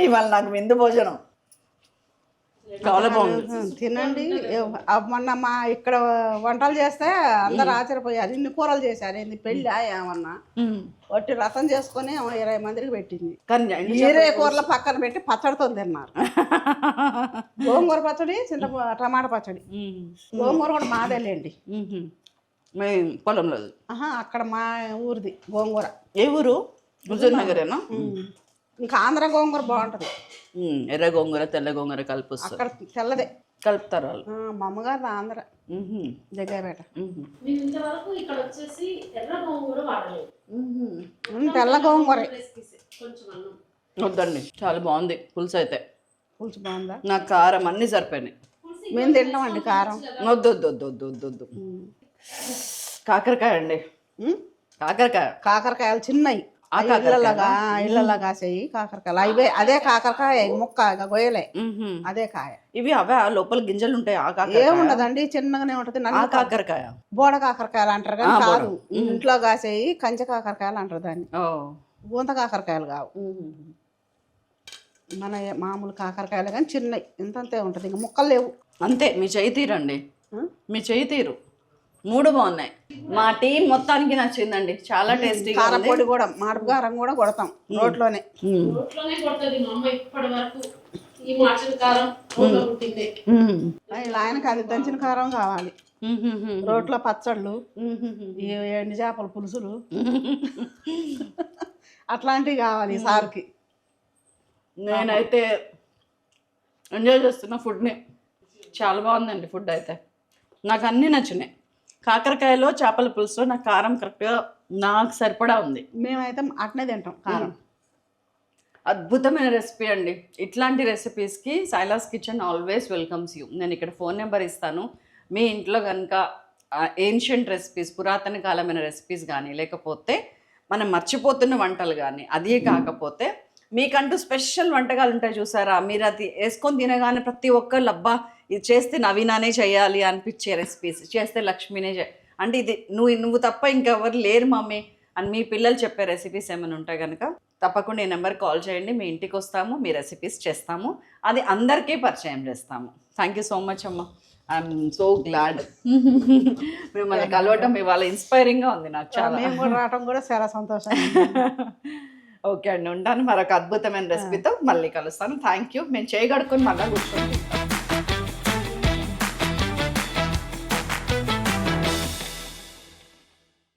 [SPEAKER 3] ఇవాళ నాకు విందు భోజనం చాలా బాగుంది.
[SPEAKER 4] తినండి. మొన్న మా ఇక్కడ వంటలు చేస్తే అందరు ఆశ్చర్యపోయారు, ఇన్ని కూరలు చేశారు, ఏంది పెళ్ళి ఏమన్నా. వట్టి రసం చేసుకొని 20 మందికి పెట్టింది.
[SPEAKER 3] కానీ ఎండు
[SPEAKER 4] వేరే కూరలు పక్కన పెట్టి పచ్చడితో తిన్నారు. గోంగూర పచ్చడి, టమాటా పచ్చడి. గోంగూర కూడా మాదేలేండి,
[SPEAKER 3] మీ పొలంలో.
[SPEAKER 4] అక్కడ మా ఊరిది గోంగూర.
[SPEAKER 3] ఏ ఊరు? హుజూర్ నగరేనా?
[SPEAKER 4] ఇంకా ఆంధ్ర గోంగూర బాగుంటది.
[SPEAKER 3] ఎర్ర గోంగూర తెల్ల గోంగూర కలుపుస్తారు,
[SPEAKER 4] అక్కడ తెల్లదే
[SPEAKER 3] కలుపుతారు వాళ్ళు.
[SPEAKER 4] మా అమ్మగారు ఆంధ్ర జగ్గపేట.
[SPEAKER 2] మేము ఇంతవరకు ఇక్కడ వచ్చేసి ఎర్ర గోంగూర వాడలేదు.
[SPEAKER 4] తెల్ల గోంగూర
[SPEAKER 2] రెసిపీస్ కొంచెం అన్నం.
[SPEAKER 3] వద్దండి, చాలా బాగుంది పులుసు అయితే.
[SPEAKER 4] పులుసు బాగుందా?
[SPEAKER 3] నాకు కారం అన్నీ సరిపోయినాయి.
[SPEAKER 4] మేము తింటామండి కారం.
[SPEAKER 3] వద్దు వద్దు వద్దు వద్దు వద్దు వద్దు. కాకరకాయ అండి, కాకరకాయ.
[SPEAKER 4] కాకరకాయలు చిన్నవి,
[SPEAKER 3] ఆ
[SPEAKER 4] ఇళ్ళలా కాసేయి కాకరకాయలు. అవే అదే కాకరకాయ ముక్క, గొయ్యలే అదే కాయ.
[SPEAKER 3] ఇవి అవే లోపల గింజలు ఉంటాయి. ఆ కాకరకాయ
[SPEAKER 4] ఏముండదండి, చిన్నగానే ఉంటది.
[SPEAKER 3] ఆ కాకరకాయ
[SPEAKER 4] బోడ కాకరకాయలు అంటారు కానీ కాదు, ఇంట్లో కాసేయి కంచె కాకరకాయలు అంటారు దాన్ని. బూంత కాకరకాయలు కావు, మన మామూలు కాకరకాయలు కానీ చిన్నవి, ఇంతంతే ఉంటది, ఇంకా ముక్కలు లేవు.
[SPEAKER 3] అంతే. మీ చేయి తీరండి, మీ చేయి తీరు. 3 బాగున్నాయి. మా టీం మొత్తానికి నచ్చిందండి, చాలా టేస్టీగా.
[SPEAKER 4] కారపొడి కూడా, మాడుపు కారం కూడా కొడతాం రోట్లోనే.
[SPEAKER 2] రోట్లోనే కొడుతుంది మా అమ్మ ఇప్పటి వరకు. ఈ మార్చిన కారం రోట్లో పుట్టింది.
[SPEAKER 4] ఆయనకి అది దంచిన కారం కావాలి, రోట్లో పచ్చళ్ళు, ఈ ఎండు చేపల పులుసులు అట్లాంటివి కావాలి సార్కి.
[SPEAKER 3] నేనైతే ఎంజాయ్ చేస్తున్నా ఫుడ్ని. చాలా బాగుందండి ఫుడ్ అయితే, నాకు అన్నీ నచ్చినాయి. కాకరకాయలో చేపల పులుసులో నాకు కారం కరెక్ట్గా నాకు సరిపడా ఉంది.
[SPEAKER 4] మేమైతే అట్నే తింటాం కారం.
[SPEAKER 3] అద్భుతమైన రెసిపీ అండి. ఇట్లాంటి రెసిపీస్కి సైలాస్ కిచెన్ ఆల్వేస్ వెల్కమ్స్ యూ. నేను ఇక్కడ ఫోన్ నెంబర్ ఇస్తాను. మీ ఇంట్లో కనుక ఏన్షియంట్ రెసిపీస్, పురాతన కాలమైన రెసిపీస్ కానీ, లేకపోతే మనం మర్చిపోతున్న వంటలు కానీ, అదే కాకపోతే మీకంటూ స్పెషల్ వంటకాలు ఉంటాయి చూసారా, మీరు అది వేసుకొని తినగానే ప్రతి ఒక్కళ్ళు అబ్బా ఇది చేస్తే నవీనానే చేయాలి అనిపించే రెసిపీస్, చేస్తే లక్ష్మీనే అంటే ఇది నువ్వు తప్ప ఇంకెవరు లేరు మమ్మీ అని మీ పిల్లలు చెప్పే రెసిపీస్ ఏమైనా ఉంటాయి కనుక తప్పకుండా ఈ నెంబర్ కాల్ చేయండి. మీ ఇంటికి వస్తాము, మీ రెసిపీస్ చేస్తాము, అది అందరికీ పరిచయం చేస్తాము. థ్యాంక్ యూ సో మచ్ అమ్మ. ఐఎమ్ సో గ్లాడ్ మిమ్మల్ని కలవటం ఇవాళ ఇన్స్పైరింగ్గా ఉంది నాకు చాలా.
[SPEAKER 4] మేము కూడా రావటం కూడా చాలా సంతోషం.
[SPEAKER 3] ఓకే అండి, ఉంటాను. మరొక అద్భుతమైన రెసిపీతో మళ్ళీ కలుస్తాను. Thank you. మేము చేయగడుకొని మళ్ళీ కూర్చోండి.